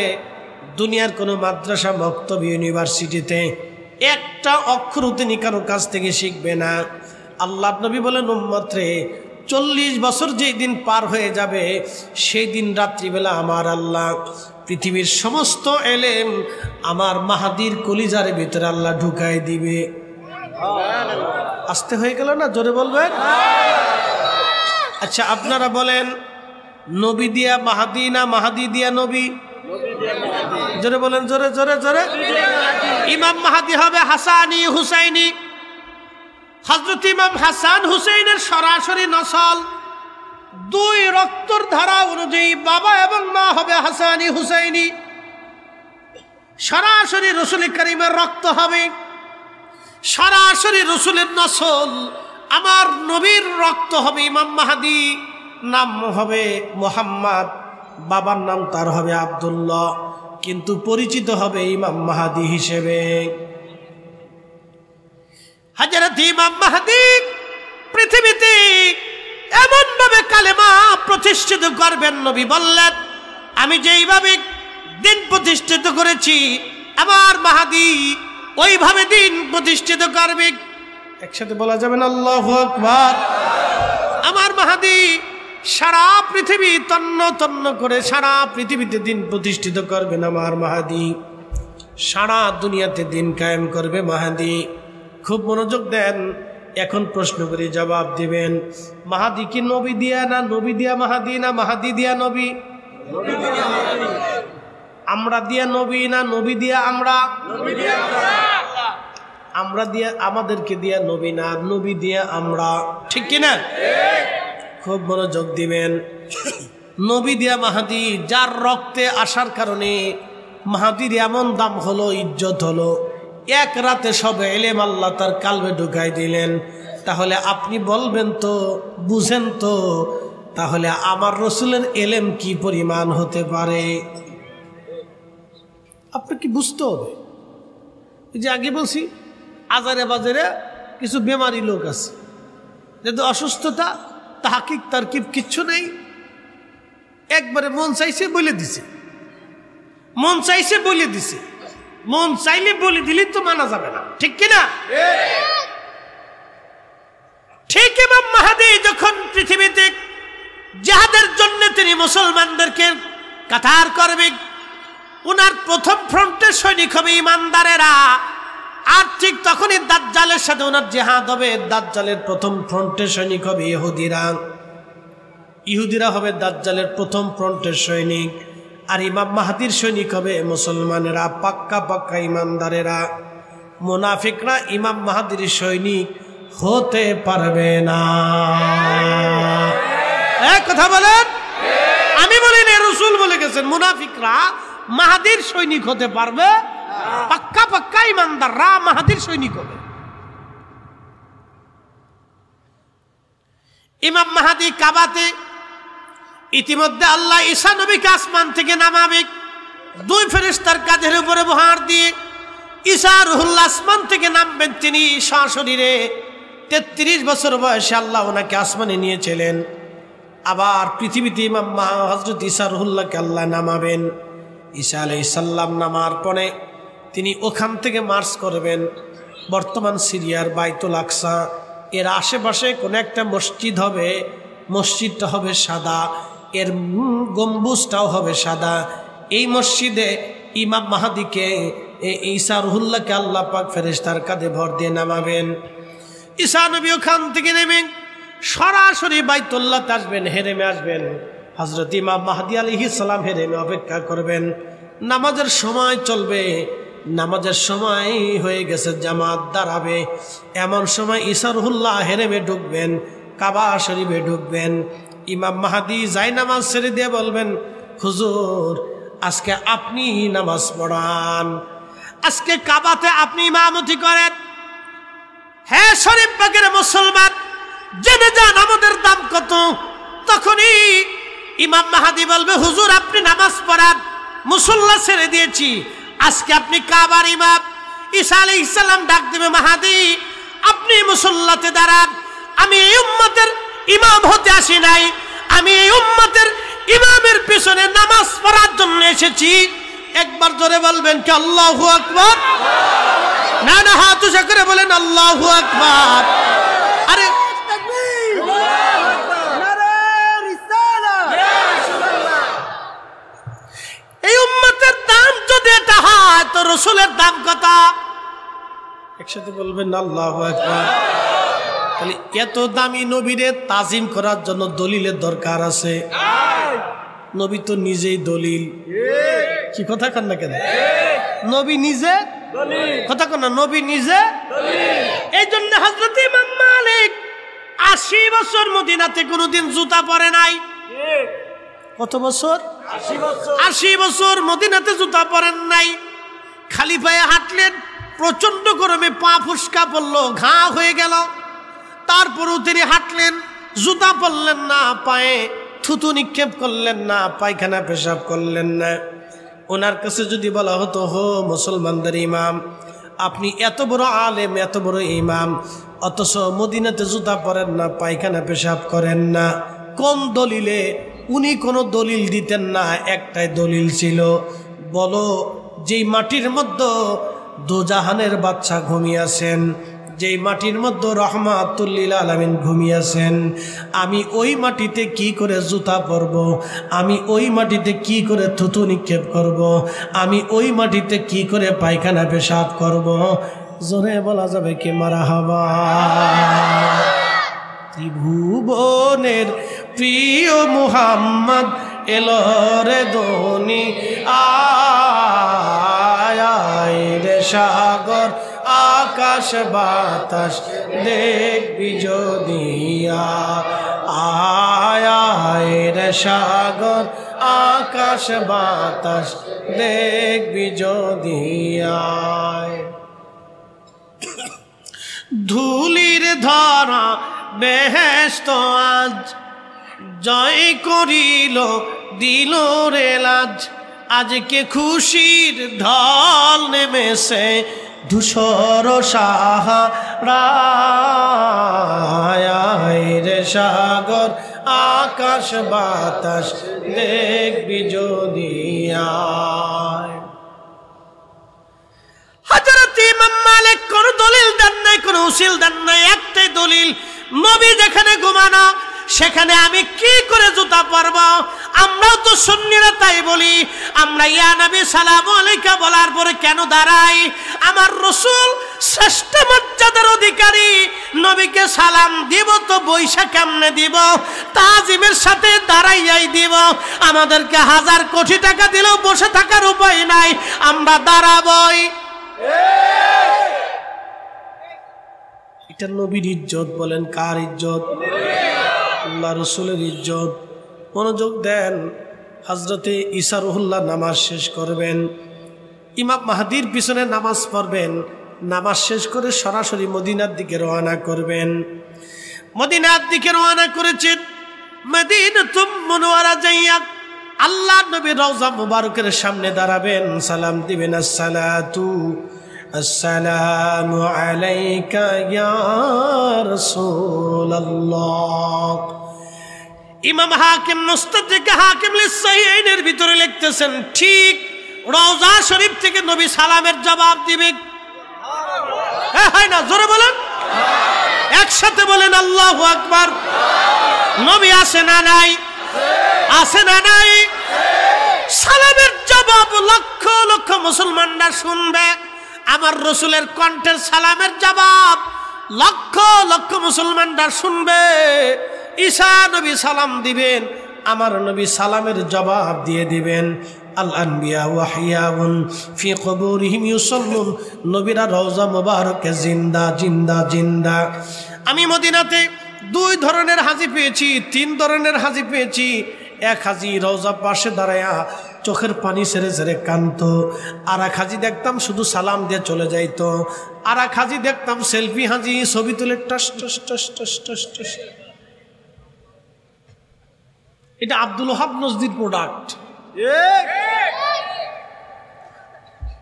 দুনিয়ার কোনো মাদ্রাসা, মক্তব, ইউনিভার্সিটিতে একটা অক্ষরও তিনি কারো কাছ থেকে শিখবে না। আল্লাহ নবী বলেন উম্মত রে, 40 বছর যেই দিন পার হয়ে যাবে, সেই দিন রাত্রিবেলা আমার আল্লাহ পৃথিবীর সমস্ত এলেম আমার মাহাদির কলিজার ভিতরে আল্লাহ ঢুকাই দিবে। আসতে হয়ে গেল না? জোরে বলবেন। আচ্ছা আপনারা বলেন, নবী দিয়া মাহাদি না মাহাদি দিয়া নবী? জোরে বলেন, জোরে জোরে জোরে। ইমাম মাহাদি হবে হাসানি হুসাইনি। হযরত ইমাম হাসান হুসাইনের সরাসরি নসল, 2 রক্তর ধারা অনুযায়ী বাবা এবং মা হবে হাসানি হুসাইনি। সরাসরি রাসূল কারীমের রক্ত হবে, সরাসরি রাসূলের নসল। আমার নবীর রক্ত হবে ইমাম মাহদী, নাম হবে মুহাম্মদ, বাবার নাম তার হবে আব্দুল্লাহ, কিন্তু পরিচিত হবে ইমাম মাহদী হিসেবে। হযরত ইমাম মাহদী পৃথিবীতে এমন ভাবে কালেমা প্রতিষ্ঠিত করবেন, নবী বললেন আমি যেইভাবে দিন প্রতিষ্ঠিত করেছি আমার মাহদী ওইভাবে দিন প্রতিষ্ঠিত করবে। একসাথে বলা যাবে না আল্লাহু আকবার। আমার মাহদী সারা পৃথিবী তন্ন তন্ন করে সারা পৃথিবীতে দিন প্রতিষ্ঠিত করবেন। আমার মাহদী সারা দুনিয়াতে দিন কায়েম করবে মাহদী। খুব মনোযোগ দেন, এখন প্রশ্ন করে জবাব দিবেন। মাহদী কি নবী দিয়া না নবী দিয়া মাহদী, না মাহদী দিয়া নবী? আমরা দিয়া নবী না নবী দিয়া আমরা? আমরা দিয়া আমাদেরকে দিয়া নবী না, নবী দিয়া আমরা, ঠিক কিনা? খুব মনোযোগ দিবেন। নবী দিয়া মাহদী, যার রক্তে আসার কারণে মাহদীর এমন দাম হলো, ইজ্জত হলো, এক রাতে সব এলেম আল্লাহ তার কালবে ঢুকাই দিলেন। তাহলে আপনি বলবেন তো, বুঝেন তো, তাহলে আমার রসুলের এলেম কি পরিমাণ হতে পারে? আপনাকে বুঝতে হবে। যে আগে বলছি, আজারে বাজারে কিছু বেমারি লোক আছে, যেহেতু অসুস্থতা তাহাকিক তারকিব কিচ্ছু নেই, একবারে মন চাইছে বলে দিছে, মন চাইছে বলে দিছে, মন চাইলে বলে দিলে তো মানা যাবে না, ঠিক কিনা? ঠিক ইমাম মাহদী যখন পৃথিবীতে জিহাদের জন্য তিনি মুসলমানদেরকে কাতার করবে, উনার প্রথম ফ্রন্টের সৈনিক হবে ইমানদারেরা। আর ঠিক তখনই দাজ্জালের সাথে ওনার জিহাদ হবে। দাজ্জালের প্রথম ফ্রন্টের সৈনিক হবে ইহুদিরা। ইহুদিরা হবে দাজ্জালের প্রথম ফ্রন্টের সৈনিক। আর ইমাম মাহদীর সৈনিক হবে মুসলমানেরা, পাক্কা পাক্কা ইমানদারেরা। মুনাফিকরা ইমাম মাহদীর সৈনিক হতে পারবে না। এক কথা বলেন, আমি বলি না, রাসূল বলে গেছেন মুনাফিকরা মাহদীর সৈনিক হতে পারবে, পাক্কা পাক্কা ইমানদাররা মাহদীর সৈনিক হবে। ইমাম মাহদী কাবাতে ইতিমধ্যে আল্লাহ ঈসা নবীকে আসমান থেকে নামাবে 2 ফেরেশতার কাঁধের উপরে বহার দিয়ে। ঈসা রুহুল্লাহ আসমান থেকে নামবেন তিনি সশরীরে। 33 বছর বয়সে আল্লাহ ওনাকে আসমানে নিয়েছিলেন। আবার পৃথিবীতে ইমাম হযরত ঈসা রুহুল্লাহকে আল্লাহ নামাবেন। ঈসা আলাইহিস সালাম নামার পরে তিনি ওখান থেকে মার্চ করবেন বর্তমান সিরিয়ার বাইতুল আকসা, এর আশেপাশে কোনো একটা মসজিদ হবে, মসজিদটা হবে সাদা, এর গম্বুজটাও হবে সাদা। এই মসজিদে ইমাম মাহদিকে ঈসা রুহুল্লাহকে আল্লাহ পাক ফেরেশতার কাঁধে ভর দিয়ে নামাবেন। ঈসা নবী ওখান থেকে নেমে সরাসরি বাইতুল্লাহতে আসবেন, হেরেমে আসবেন। হযরত ইমাম মাহদি আলাইহিস সালাম হেরেমে অপেক্ষা করবেন। নামাজের সময় চলবে, নামাজের সময় হয়ে গেছে, জামাত দাঁড়াবে। এমন সময় ঈসা রুহুল্লাহ হেরেমে ঢুকবেন, কাবা শরীফে ঢুকবেন। ইমাম মাহদি যাই নামাজ ছেড়ে দিয়ে বলবেন, হুজুর আজকে আপনি নামাজ পড়ান, আজকে কাবাতে আপনি ইমামতি করেন। হ্যাঁ শরীফ পাকের মুসলমান, জেনে যান আমাদের দাম কত। তখনই ইমাম মাহদি বলবে, হুজুর আপনি নামাজ পড়ান, মুসল্লা ছেড়ে দিয়েছি, আজকে আপনি কাবার ইমাম। ঈসা আলাইহিস সালাম ডাক দেবে, মাহদি আপনি মুসল্লাতে দাঁড়ান, আমি এই উম্মতের ইমাম হতে আসি নাই, আমি এই উম্মতের ইমামের পিছনে নামাজ পড়ার জন্য এসেছি। একবার জোরে বলবেন কি আল্লাহু আকবার? না না, হাত উঁচু করে বলেন আল্লাহু আকবার। আরে এই উম্মতের দাম যদি এটা হয় তো রাসূলের দাম কত? একসাথে বলবেন আল্লাহু আকবার। তাহলে এত দামি নবীরে তাজিম করার জন্য দলিলের দরকার আছে। নবী তো নিজেই দলিল। কি কথা কন না কেন? নবী নিজে কথা কন না, নবী নিজে। এই জন্য হযরত ইমাম মালিক 80 বছর মদিনাতে কোনোদিন জুতা পরে নাই। কত বছর? 80 বছর মদিনাতে জুতা পরেন নাই। খালি পায়ে হাঁটলেন, প্রচন্ড গরমে পা ফুসকা পড়লো, ঘা হয়ে গেল। তারপরেও তিনি হাঁটলেন, জুতা পরলেন না, পায়ে থুতু নিক্ষেপ করলেন না, পায়খানা পেশাব করলেন না। ওনার কাছে যদি বলা হতো, হো মুসলমানদের ইমাম, আপনি এত বড় আলেম, এত বড় ইমাম, অথচ মদিনাতে জুতা পরেন না, পায়খানা পেশাব করেন না, কোন দলিলে? উনি কোনো দলিল দিতেন না, একটাই দলিল ছিল, বলো যেই মাটির মধ্যে দোজাহানের বাচ্চা ঘুমিয়েছেন, যেই মাটির মধ্যে রহমাতুল লিল আলামিন ঘুমিয়েছেন, আমি ওই মাটিতে কি করে জুতা পরব? আমি ওই মাটিতে কি করে থুতু নিক্ষেপ করব? আমি ওই মাটিতে কি করে পায়খানা পেশাব করব? জোরে বলা যাবে কি মারহাবা? ত্রিভুবনের প্রিয় মুহাম্মদ এলো রে দনি আয় রে সাগর আকাশ বাতাস দেখবি যদি আয় রে সাগর আকাশ বাতাস দেখবি যদি ধুলির ধরা বেহেশত আজ জয় করিল দিল রে লাজ, আজকে খুশির ঢল নেমেছে ধূসর সাহারায় রে সাগর আকাশ বাতাস দেখবি যদি হযরত ইমাম মালিক কোন দলিল দেন নাই, কোন উসিল দেন নাই, একটাই দলিল, নবী যেখানে ঘুমানো সেখানে আমি কি করে জুতা পরব? আমরাও তো সুন্নিরা তাই বলি, আমরা ইয়া নবী সালামু আলাইকা বলার পরে কেন দাঁড়াই? আমার রাসূল শ্রেষ্ঠ মর্যাদার অধিকারী, নবীকে সালাম দিব তো বৈশা কেমনে দিব? তাজিমের সাথে দাঁড়াইয়াই দিব। আমাদেরকে 1000 কোটি টাকা দিলেও বসে থাকার উপায় নাই, আমরা দাঁড়াবই। এটা নবীর ইজ্জত। বলেন কার ইজ্জত? আল্লাহ রসুলের ইজ্জত। মনোযোগ দেন। হযরতে ঈসা রুহুল্লাহ নামাজ শেষ করবেন, ইমাম মাহদির পিছনে নামাজ পড়বেন, নামাজ শেষ করে সরাসরি মদিনার দিকে রওনা করবেন। মদিনার দিকে রওনা করেছেন, মদিনাতুল মুনওয়ারা যাইয়া আল্লাহ নবী রওজা মুবারকের সামনে দাঁড়াবেন, সালাম দিবেন, আসসালাতু আসসালামু আলাইকা ইয়া রাসূলুল্লাহ। ইমাম হাকিম মুস্তাদরিক হাকিম লিসসাহিহাইনের ভিতরে লিখতেছেন, ঠিক রওজা শরীফ থেকে নবী সালামের জবাব দিবে। হয় না? জোরে বলেন, একসাথে বলেন আল্লাহু আকবার। নবী আসে না নাই? আসে না নাই? সালামের জবাব লক্ষ লক্ষ মুসলমানরা শুনবে। আমার রসুলের কণ্ঠের সালামের জবাব লক্ষ লক্ষ মুসলমানরা শুনবে। ঈসা নবী সালাম দিবেন, আমার নবী সালামের জবাব দিয়ে দিবেন। আল আনবিয়া ওয়াহিয়াউন ফি কুবুরিহিম ইউসাল্লুন। নবীরা রওজা মুবারকে জিন্দা জিন্দা জিন্দা। আমি মদিনাতে 2 ধরনের হাজি পেয়েছি, 3 ধরনের হাজি পেয়েছি। এক হাজি রওজা পাশে দাঁড়ায়া চোখের পানি ছেড়ে ছেড়ে কাঁদতো। আর এক হাজি দেখতাম শুধু সালাম দিয়ে চলে যাইতো। আর এক হাজি দেখতাম সেলফি হাজি, ছবি তুলে টস টস টস টস টস টস। এটা আব্দুল ওহাব নজদির প্রোডাক্ট।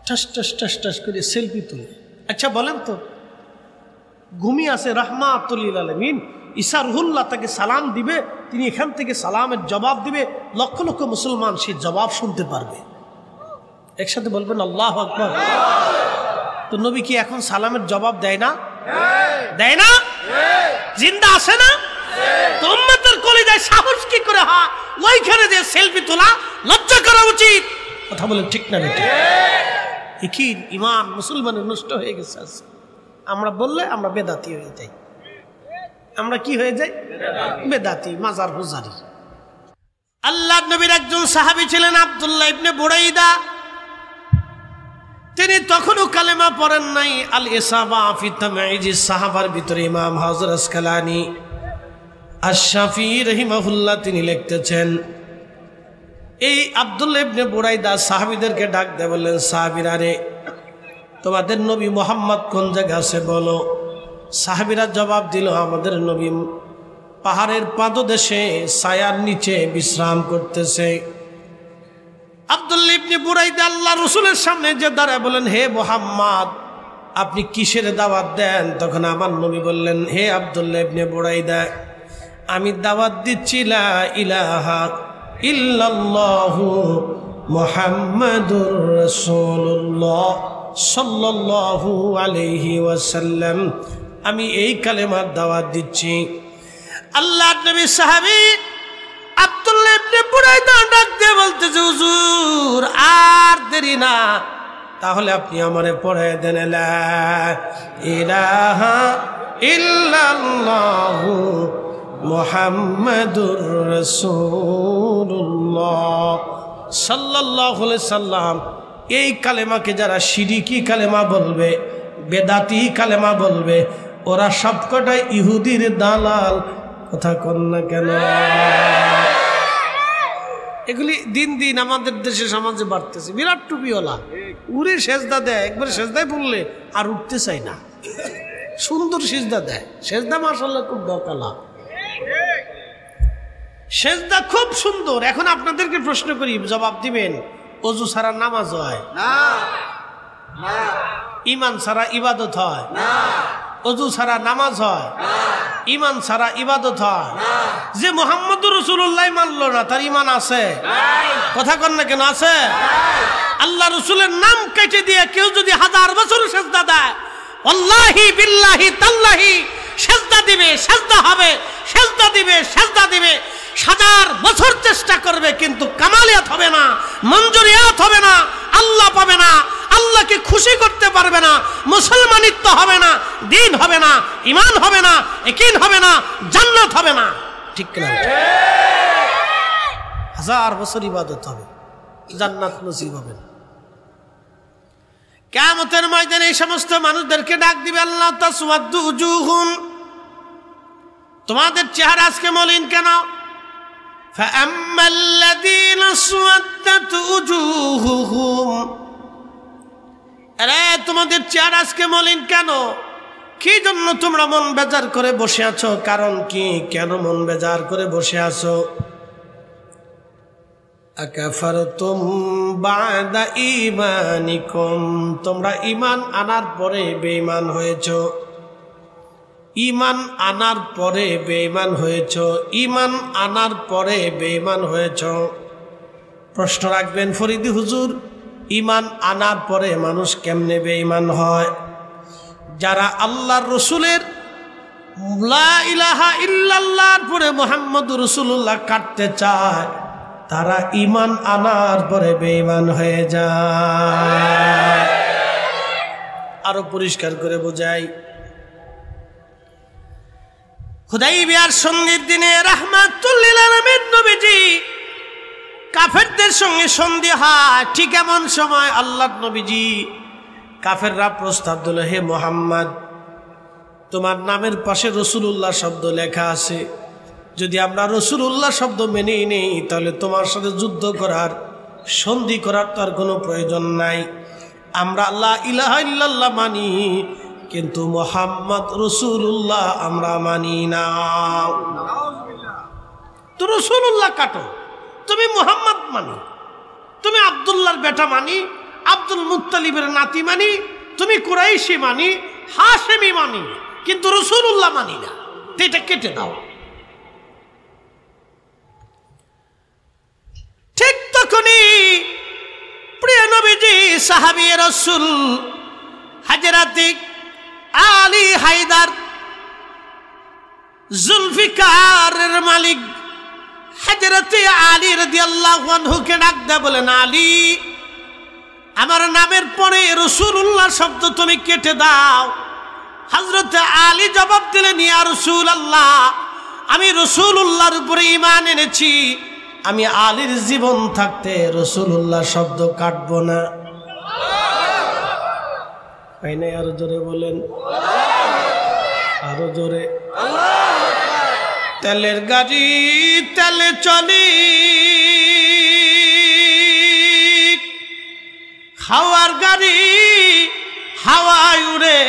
টস টস টস টস করে সেলফি তুলে। আচ্ছা বলেন তো, ঘুমিয়ে আছে রাহমাতুল লিল আলামিন ঈসা রুহুল্লাহ, তাকে সালাম দিবে, তিনি এখান থেকে সালামের জবাব দিবে, লক্ষ লক্ষ মুসলমান সেই জবাব শুনতে পারবে। একসাথে বলবেন আল্লাহু আকবার। তো নবী কি এখন সালামের জবাব দেয় না? দেয় না? জিন্দা আছে না? তো উম্মতের কলিজায় সাহস কি করে হয় ওইখানে যে সেলফি তোলা? লজ্জা করা উচিত। কথা বলেন ঠিক না? কি ইমান মুসলমানের নষ্ট হয়ে গেছে। আমরা বললে আমরা বেদাতি হয়ে যাই। আমরা কি হয়ে যাই? বেদাতি, মাজার পূজারী। আল্লাহর নবীর একজন সাহাবী ছিলেন আব্দুল্লাহ ইবনে বুরাইদা। তিনি তখনও কালেমা পড়েন নাই। আল ইসাবা ফি তামঈজিস সাহাবার ভিতরে ইমাম হাজর আসকালানি আশ-শাফিঈ রাহিমাহুল্লাহ তিনি লিখতেছেন, এই আব্দুল্লাহ ইবনে বুরাইদা সাহাবীদেরকে ডাক দিয়ে বললেন, সাহাবীরা রে, তোমাদের নবী মুহাম্মদ কোন জায়গায় আছে বলো। সাহাবীরা জবাব দিল, আমাদের নবী পাহাড়ের পাদদেশে ছায়ার নিচে বিশ্রাম করতেছে। আব্দুল্লাহ ইবনে বুরাইদা আল্লাহ রাসূলের সামনে যে দাঁড়ায় বলেন, হে মুহাম্মদ, আপনি কিসের দাওয়াত দেন? তখন আমার নবী বললেন, হে আব্দুল্লাহ ইবনে বুরাইদা, আমি দাওয়াত দিচ্ছি লা ইলাহা ইল্লাল্লাহু মুহাম্মাদুর রাসূলুল্লাহ সাল্লাল্লাহু আলাইহি ওয়াসাল্লাম। আমি এই কালেমার দাওয়াত দিচ্ছি। আল্লাহর নবী সাহাবী আব্দুল্লাহ ইবনে বুরাইদা ডাক দিয়ে বলতেছে, হুজুর আর দেরি না, তাহলে আপনি আমারে পড়ায় দেন লা ইলাহা ইল্লাল্লাহু মুহাম্মাদুর রাসূলুল্লাহ সাল্লাল্লাহু আলাইহি সাল্লাম। এই কালেমাকে যারা শিরিকি কালেমা বলবে, বেদাতি কালেমা বলবে, ওরা সবকটাই ইহুদির দালাল। কথা কন না কেন? এগুলি দিন দিন আমাদের দেশে সমাজে বাড়তেছে। বিরাট টুপিওয়ালা উড়ে সেজদা দেয়, একবার সেজদায় পড়লে আর উঠতে চাই না। সুন্দর সেজদা দেয়, সেজদা মাশাআল্লাহ খুব দকালা, সেজদা খুব সুন্দর। এখন আপনাদেরকে প্রশ্ন করি, জবাব দিবেন। ওযু ছাড়া নামাজ হয় না, ঈমান ছাড়া ইবাদত হয় না, ওযু ছাড়া নামাজ হয় না, ঈমান ছাড়া ইবাদত হয় না। যে মুহাম্মদুর রাসূলুল্লাহ মানলো না, তার ঈমান আছে? কথা কন না কেন? আছে। আল্লাহ রাসূলের নাম কেটে দিয়ে কেউ যদি 1000 বছর সেজদা দেয়, আল্লাহি বিল্লাহি তাল্লাহি সেজদা দিবে, সেজদা হবে, সেজদা দিবে, সেজদা দিবে। 1000 বছর চেষ্টা করবে, কিন্তু কামালিয়াত হবে না, মঞ্জুরিয়াত হবে না, আল্লাহ পাবে না, আল্লাহকে খুশি করতে পারবে না, মুসলমানিত্ব হবে না, দ্বীন হবে না, ঈমান হবে না, ইয়াকিন হবে না, জান্নাত হবে না। ঠিক কিনা? 1000 বছর ইবাদত হবে, জান্নাত নসিব হবে না। কিয়ামতের ময়দানে এই সমস্ত মানুষদেরকে ডাক দিবে আল্লাহ, তাসওয়াদু উজুহুম, তোমাদের চেহারা আজকে মলিন কেন? فَأَمَّا الَّذِينَ اسْوَدَّتْ وُجُوهُهُمْ, আরে তোমাদের চেহারা আজকে মলিন কেন? কি জন্য তোমরা মন বেজার করে বসে আছো? কারণ কি? কেন মন বেজার করে বসে আছো? আকাফারতুম বা'দা ঈমানিকুম, তোমরা ঈমান আনার পরে বেঈমান হয়েছো। ঈমান আনার পরে বেঈমান হয়েছ, ঈমান আনার পরে বেঈমান হয়েছ। প্রশ্ন রাখবেন, ফরিদি হুজুর ইমান আনার পরে মানুষ কেমনে বেঈমান হয়? যারা আল্লাহর রসুলের লা ইলাহা ইল্লাল্লাহর পরে মুহাম্মদুর রাসূলুল্লাহ কাটতে চায়, তারা ইমান আনার পরে বেঈমান হয়ে যায়। আরো পরিষ্কার করে বোঝাই, হুদাইবিয়ার সন্ধির দিনে রাহমাতুল লিল আলামিন নবীজি কাফেরদের সঙ্গে সন্ধি হয়। ঠিক এমন সময় আল্লাহর নবীজি, কাফেররা প্রস্তাব দিল, হে মুহাম্মদ, তোমার নামের পাশে রাসূলুল্লাহ শব্দ লেখা আছে, যদি আমরা রাসূলুল্লাহ শব্দ মেনে নেই তাহলে তোমার সাথে যুদ্ধ করার, সন্ধি করার তার কোনো প্রয়োজন নাই। আমরা লা ইলাহা ইল্লাল্লাহ মানি, কিন্তু মুহাম্মদ রাসূলুল্লাহ আমরা মানি না। তো রাসূলুল্লাহ কাটো, তুমি মুহাম্মদ মানি, তুমি আব্দুল্লাহর বেটা মানি, আব্দুল মুত্তালিবের নাতি মানি, তুমি কুরাইশি মানি, হাশেমি মানি, কিন্তু রাসূলুল্লাহ মানি না, এটা কেটে দাও। ঠিক তখনই প্রিয় নবীজি সাহাবী রাসূল হযরত আলী হায়দার জুলফিকারের মালিক হযরত আলী রাদিয়াল্লাহু আনহুকে ডাক দেয়া বলেন, আলী, আমার নামের পরে রাসূলুল্লাহ শব্দ তুমি কেটে দাও। হযরত আলী জবাব দিলেন, ইয়া রাসূলুল্লাহ, আমি রাসূলুল্লাহর উপরে ঈমান এনেছি, আমি আলীর জীবন থাকতে রাসূলুল্লাহ শব্দ কাটবো না। তাই না? আরো জোরে বলেন, আরো জোরে। তেলের গাড়ি তেলে চলি, হাওয়ার গাড়ি হাওয়ায় উড়ে,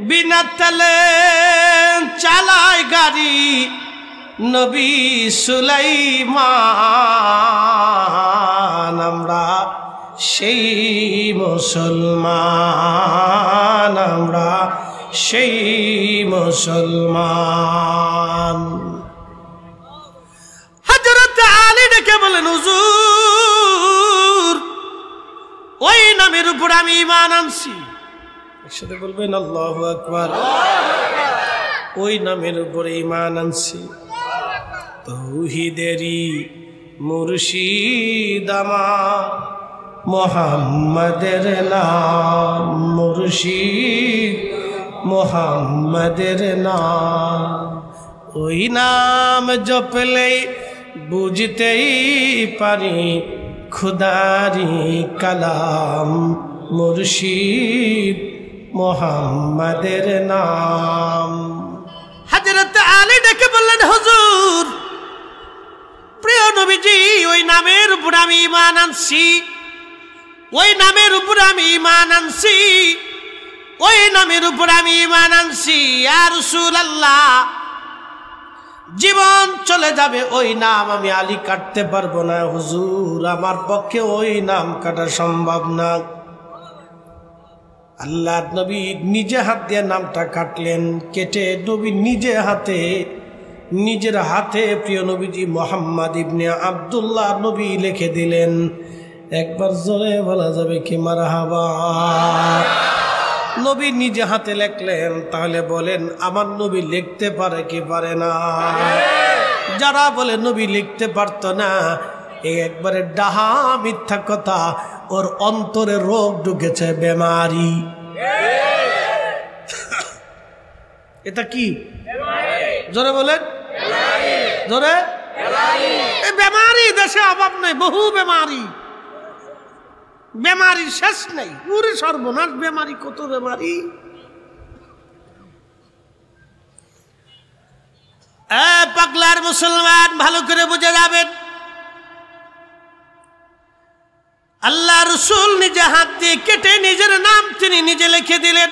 বিনা তেলে চালায় গাড়ি নবী সুলাইমান। আমরা সেই মুসলমান, আমরা সেই মুসলমান। হযরত আলী ডেকে বলেন, হুজুর, ওই নামের উপর আমি ঈমান আনছি। একসাথে বলবেন আল্লাহু আকবার। ওই নামের উপরে ঈমান আনছি। তৌহিদেরই মুর্শিদ আমার মুহাম্মাদের নাম, মুর্শিদ মুহাম্মাদের নাম। ওই নাম জপলে বুঝতেই পারি খুদারি কালাম, মুর্শিদ মুহাম্মাদের নাম। হযরত আলী ডেকে বললেন, হুজুর, প্রিয় নবীজি, ওই নামের উপর আমি ঈমান আনছি, ওই নামের উপর আমি ঈমান আনছি, ওই নামের উপর আমি ঈমান আনছি। ইয়া রাসূলুল্লাহ, জীবন চলে যাবে, ওই নাম আমি আলী কাটতে পারবো না। হুজুর, আমার পক্ষে ওই নাম কাটা সম্ভব না। আল্লাহর নবী নিজে হাত দিয়ে নামটা কাটলেন, কেটে নবী নিজের হাতে প্রিয় নবীজি মুহাম্মদ ইবনে আব্দুল্লাহ নবী লিখে দিলেন। একবার জোরে বলা যাবে কি মারহাবা? নবী নিজে হাতে লিখলেন। তাহলে বলেন, আমার নবী লিখতে পারে কি পারে না? যারা বলে নবী লিখতে পারতো না, এই একবারে ডাহা মিথ্যা কথা। ওর অন্তরে রোগ ঢুকেছে, বেমারি। এটা কি? জোরে বলেন, জোরে। এই বেমারি দেশে অভাব নেই, বহু বেমারি, বেমারির শেষ নেই। পুরো সর্বনাশ বেমারি, কত বেমারি। পাগলার মুসলমান, ভালো করে বুঝে যাবেন, আল্লাহ রসুল নিজে হাত দিয়ে কেটে নিজের নাম তিনি নিজে লিখে দিলেন।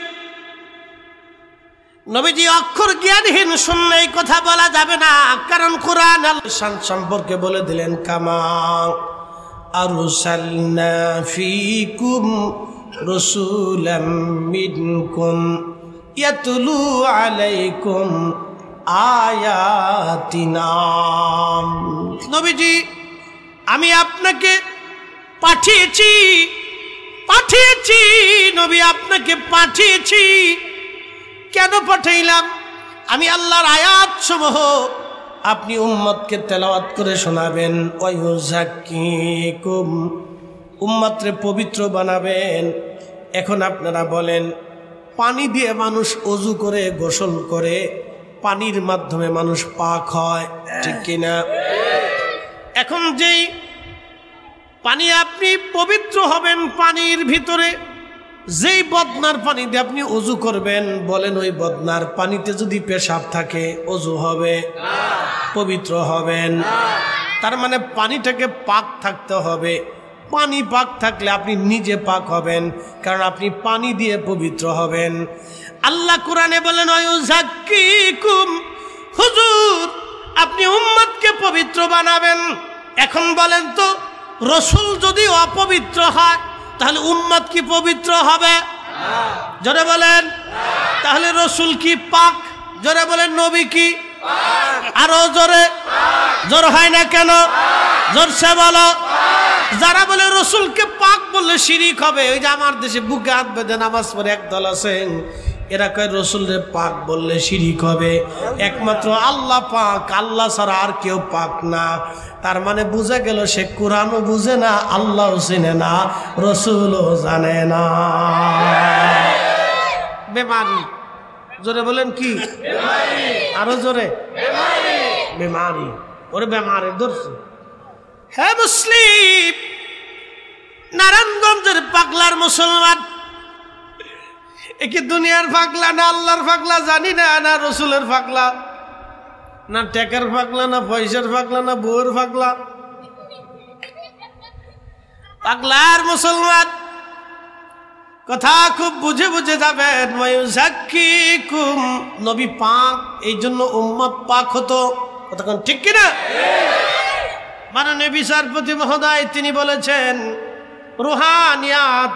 নবীজি অক্ষর জ্ঞানহীন শুনলে এই কথা বলা যাবে না, কারণ কোরআন আল্লাহ সম্পর্কে বলে দিলেন, কামা আরসালনা ফীকুম রাসূলাম মিনকুম ইয়াতলু আলাইকুম আয়াতিনা। নবীজি, আমি আপনাকে পাঠিয়েছি, পাঠিয়েছি নবী, আপনাকে পাঠিয়েছি। কেন পাঠাইলাম? আমি আল্লাহর আয়াত সমূহ আপনি উম্মতকে তেলাওয়াত করে শোনাবেন। ওয়ায়ুযাক্কিকুম, উম্মতরে পবিত্র বানাবেন। এখন আপনারা বলেন, পানি দিয়ে মানুষ ওযু করে, গোসল করে, পানির মাধ্যমে মানুষ পাক হয়, ঠিক কিনা? এখন যেই পানি আপনি পবিত্র হবেন, পানির ভিতরে যেই বদনার পানি দিয়ে আপনি ওযু করবেন, বলেন ওই বদনার পানিতে যদি পেশাব থাকে ওযু হবে? পবিত্র হবেন? তার মানে পানিটাকে পাক থাকতে হবে। পানি পাক থাকলে আপনি নিজে পাক হবেন, কারণ আপনি পানি দিয়ে পবিত্র হবেন। আল্লাহ কোরআনে বলেন ওয়ায়ুযাক্কিকুম, হুজুর আপনি উম্মতকে পবিত্র বানাবেন। এখন বলেন তো, রসুল যদি অপবিত্র হয় তাহলে উম্মত কি পবিত্র হবে? জোরে বলেন। তাহলে রসুল কি পাক? জোরে বলেন। নবী কি? আরো জোরে। জোর হয় না কেন? জোরসে বলো। যারা বলে রসুলকে পাক বললে শিরিক হবে, ওই যে আমার দেশে বুকে হাত বেঁধে নামাজ পড়ে একদল আছেন, এরা কয় রসুলের পাক বললে শিরিক হবে। একমাত্র আল্লাহ পাক, আল্লাহ ছাড়া আর কেউ পাক না। তার মানে বুঝে গেল সে কোরআনও বুঝে না, আল্লাহও চিনে না, রসুলও জানে না। বেমারি। জোরে বলেন কি? আরো জোরে। বেমারি। ওরে বেমারে ধরছে। হ্যাঁ মুসলিম, নারায়ণগঞ্জের পাগলার মুসলমান, একে দুনিয়ার পাগলা না আল্লাহর পাগলা জানি না, না রসুলের পাগলা, না টেকার পাগলা, না পয়সার পাগলা, না বউয়ের পাগলা, পাগলার মুসলমান। কথা খুব বুঝে বুঝে যাবেন। ওয়ায়ুযাক্কিকুম, নবী পাক, এই জন্য উম্মত পাক হতো। কতক্ষণ ঠিক কিনা? মাননীয় বিচারপতি মহোদয় তিনি বলেছেন, রুহানিয়াত,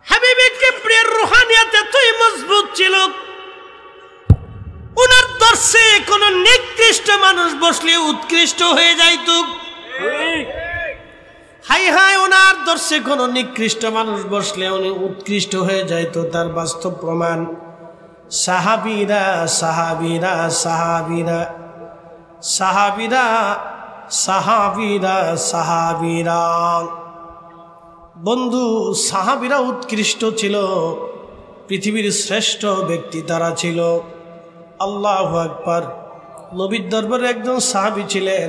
হাবিবে কিবরিয়ার রুহানিয়াত এতই মজবুত ছিল, ওনার দর্শে কোন নিকৃষ্ট মানুষ বসলে উৎকৃষ্ট হয়ে যাইত। হাই হাই, ওনার দর্শে কোন নিকৃষ্ট মানুষ বসলে উনি উৎকৃষ্ট হয়ে যাইত। তার বাস্তব প্রমাণ সাহাবীরা, সাহাবীরা, সাহাবীরা, সাহাবীরা, সাহাবীরা, সাহাবীরা। বন্ধু, সাহাবীরা উৎকৃষ্ট ছিল, পৃথিবীর শ্রেষ্ঠ ব্যক্তি তারা ছিল। আল্লাহু আকবার। নবীর দরবারে একজন সাহাবী ছিলেন,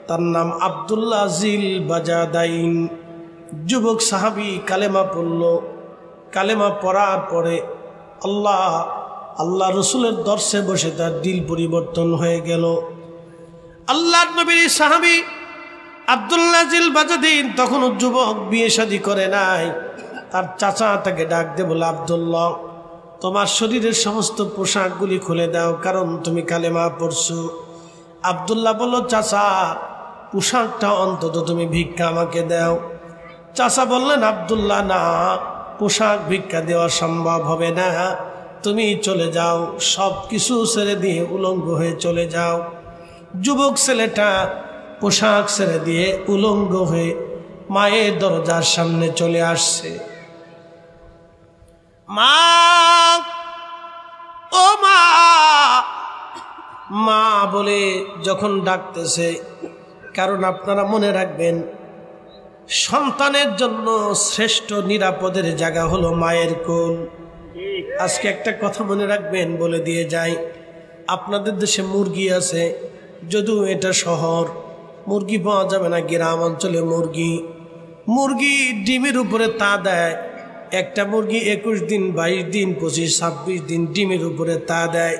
তার নাম আব্দুল্লাহ জিল বাজাদাইন। যুবক সাহাবী কালেমা পড়ল। কালেমা পড়ার পরে আল্লাহ রসুলের দর্শে বসে তার দিল পরিবর্তন হয়ে গেল। আল্লাহর নবীর সাহাবী আব্দুল্লাহ জিল বাজাদাইন তখনও যুবক, বিয়ে শাদী করে নাই। তার চাচা তাকে ডাক দে বলে, আব্দুল্লাহ তোমার শরীরের সমস্ত পোশাকগুলি খুলে দাও, কারণ তুমি কালেমা পড়ছো। আব্দুল্লাহ বলল, চাচা পোশাকটা অন্তত তুমি ভিক্ষা আমাকে দাও। চাচা বললেন, আব্দুল্লাহ না, পোশাক ভিক্ষা দেওয়া সম্ভব হবে না, তুমি চলে যাও, সব কিছু ছেড়ে দিয়ে উলঙ্গ হয়ে চলে যাও। যুবক ছেলেটা পোশাক ছেড়ে দিয়ে উলঙ্গ হয়ে মায়ের দরজার সামনে চলে আসছে। মা, ও মা, মা বলে যখন ডাকতেছে, কারণ আপনারা মনে রাখবেন, সন্তানের জন্য শ্রেষ্ঠ নিরাপদের জায়গা হলো মায়ের কোল। আজকে একটা কথা মনে রাখবেন, বলে দিয়ে যাই, আপনাদের দেশে মুরগি আছে, যদিও এটা শহর, মুরগি পাওয়া যাবে না গ্রাম অঞ্চলে। মুরগি ডিমের উপরে তা দেয়। একটা মুরগি 21 দিন, 22 দিন, 25, 26 দিন ডিমের উপরে তা দেয়।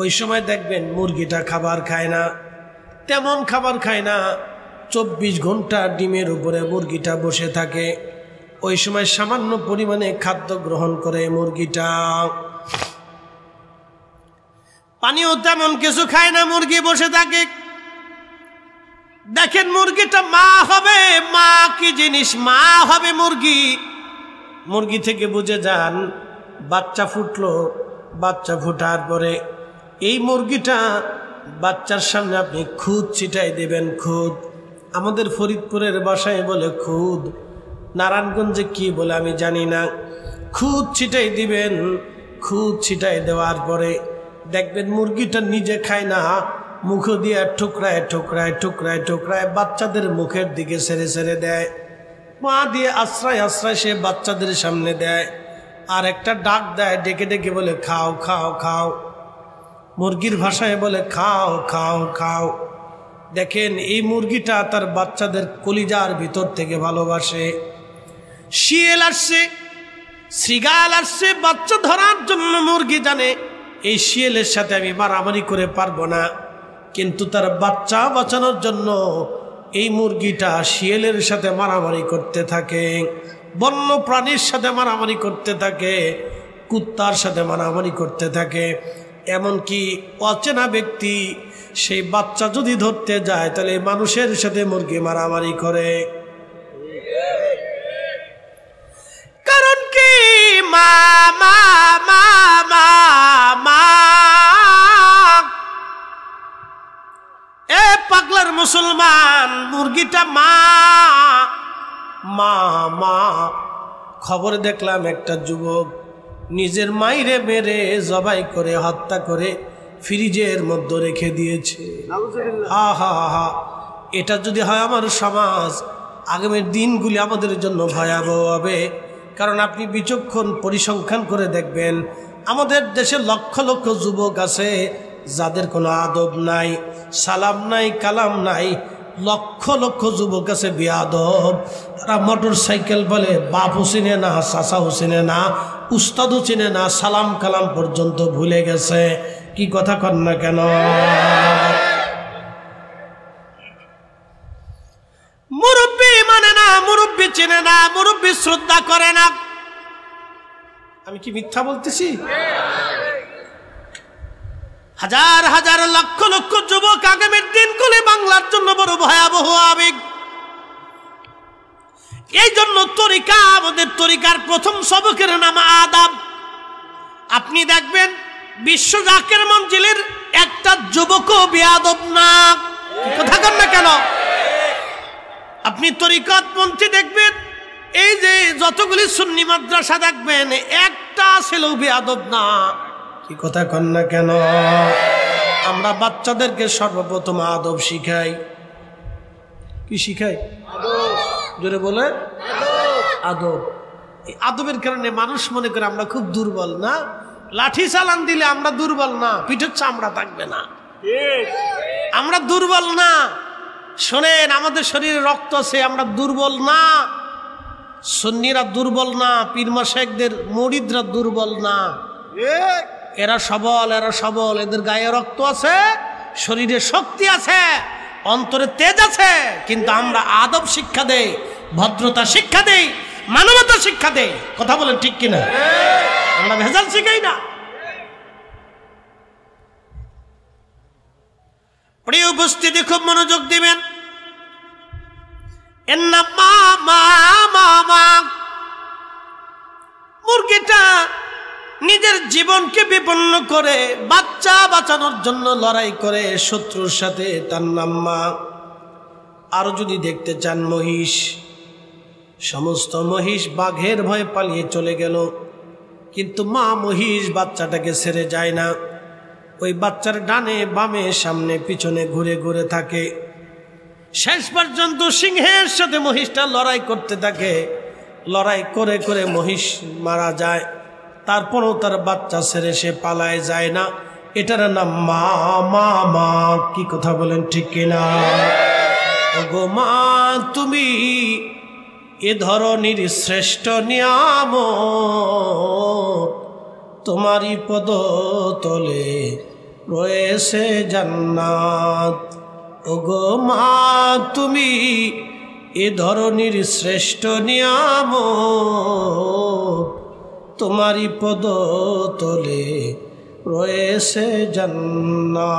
ওই সময় দেখবেন মুরগিটা খাবার খায় না, তেমন খাবার খায় না, 24 ঘন্টা ডিমের উপরে মুরগিটা বসে থাকে। ওই সময় সামান্য পরিমাণে খাদ্য গ্রহণ করে মুরগিটা, পানিও তেমন কিছু খায় না, মুরগি বসে থাকে। দেখেন মুরগিটা মা হবে, মা কি জিনিস, মা হবে মুরগি। মুরগি থেকে বুঝে যান, বাচ্চা ফুটলো, বাচ্চা ফুটার পরে এই মুরগিটা বাচ্চার সামনে আপনি খুদ ছিটাই দেবেন, খুদ। আমাদের ফরিদপুরের ভাষায় বলে খুদ, নারায়ণগঞ্জে কি বলে আমি জানি না। খুদ ছিটাই দিবেন, খুদ ছিটাই দেওয়ার পরে দেখবেন মুরগিটা নিজে খায় না, মুখ দিয়ে ঠুকরায় ঠুকরায় ঠুকরায় ঠুকরায় বাচ্চাদের মুখের দিকে ছেড়ে ছেড়ে দেয়, পা দিয়ে আশ্রয় আশ্রয় সে বাচ্চাদের সামনে দেয়, আর একটা ডাক দেয় ডেকে ডেকে বলে খাও খাও খাও, মুরগির ভাষায় বলে খাও খাও খাও। দেখেন এই মুরগিটা তার বাচ্চাদের কলিজার ভিতর থেকে ভালোবাসে। শিয়াল আসছে, শৃগাল আসছে বাচ্চা ধরার জন্য, মুরগি জানে এই শিয়ালের সাথে আমি মারামারি করে পারবো না, কিন্তু তার বাচ্চা বাঁচানোর জন্য এই মুরগিটা শিয়ালের সাথে মারামারি করতে থাকে, বন্য প্রাণীর সাথে মারামারি করতে থাকে, কুত্তার সাথে মারামারি করতে থাকে। এমনকি অচেনা ব্যক্তি সেই বাচ্চা যদি ধরতে যায় তাহলে মানুষের সাথে মুরগি মারামারি করে। কারণ কি? মা মা মা মা মা। এ পাগলার মুসলমান, মুরগিটা মা মা মা। খবরে দেখলাম একটা যুবক নিজের মাইরে মেরে জবাই করে হত্যা করে ফ্রিজের মধ্যে রেখে দিয়েছে। হা হা হা। এটা যদি হয় আমার সমাজ, আগামীর দিনগুলি আমাদের জন্য ভয়াবহ হবে। কারণ আপনি বিচক্ষণ পরিসংখ্যান করে দেখবেন আমাদের দেশে লক্ষ লক্ষ যুবক আছে যাদের কোনো আদব নাই, সালাম নাই, কালাম নাই। লক্ষ লক্ষ যুবক আছে বেয়াদব, তারা মোটর সাইকেল বলে বাপও চিনে না, চাচাও চিনে না, উস্তাদও চিনে না, সালাম কালাম পর্যন্ত ভুলে গেছে। কি কথা কন না কেন? মুরব্বী মানে না, মুরব্বী চেনে না, মুরব্বী শ্রদ্ধা করে না। আমি কি মিথ্যা বলতেছি? হাজার হাজার লক্ষ লক্ষ যুবক আগামীর দিনগুলি বাংলার জন্য বড় ভয়াবহ আবেগ। এই জন্য তরিকা, আমাদের তরিকার প্রথম সবকের নাম আদাব। আপনি দেখবেন বিশ্ব জাকের মঞ্জিলের একটা যুবকও বেয়াদব না। কথা কন না কেন? আপনি তরিকাত মঞ্চে দেখবেন এই যে যতগুলি সুন্নি মাদ্রাসা দেখবেন একটা ছেলেও বেয়াদব না। কি কথা কন না কেন? আমরা বাচ্চাদেরকে সর্বপ্রথম আদব শিখাই। কি শিখাই? জোরে বলে আদব। এই আদবের কারণে মানুষ মনে করে আমরা খুব দুর্বল। না, লাঠি চালান দিলে আমরা দুর্বল না, পিঠের চামড়া থাকবে না। আমরা দুর্বল না। শোনেন, আমাদের শরীরে রক্ত আছে, আমরা দুর্বল না। সুন্নিরা দুর্বল না, পীর মাশায়েখদের মুরিদরা দুর্বল না। এরা সবল, এরা সবল। এদের গায়ে রক্ত আছে, শরীরে শক্তি আছে, অন্তরে তেজ আছে। কিন্তু আমরা আদব শিক্ষা দেই, ভদ্রতা শিক্ষা দেই, মানবতা শিক্ষা দেই। কথা বলেন ঠিক কিনা? আমরা ভেজাল শিখাই না। প্রিয় উপস্থিতি, খুব মনোযোগ দিবেন। এর নাম মা মা মা মা। মুরগিটা নিজের জীবনকে বিপন্ন করে বাচ্চা বাঁচানোর জন্য লড়াই করে শত্রুর সাথে, তার নাম মা। আরো যদি দেখতে চান মহিষ, সমস্ত মহিষ বাঘের ভয়ে পালিয়ে চলে গেল, কিন্তু মা মহিষ বাচ্চাটাকে ছেড়ে যায় না। ওই বাচ্চার ডানে বামে সামনে পিছনে ঘুরে ঘুরে থাকে। শেষ পর্যন্ত সিংহের সাথে মহিষটা লড়াই করতে থাকে। লড়াই করে করে মহিষ মারা যায়। তারপরও তার বাচ্চা ছেড়ে সে পালায় যায় না। এটার নাম মা মা মা। কি কথা বলেন ঠিক কিনা? ওগো মা, তুমি এ ধরনের শ্রেষ্ঠ নিয়ামত, তোমারই পদ তলে রয়েছে জান্নাত। ওগো মা, তুমি এ ধরনের শ্রেষ্ঠ নিয়ামত, তোমারই পদ তলে রয়েছে জান্নাত।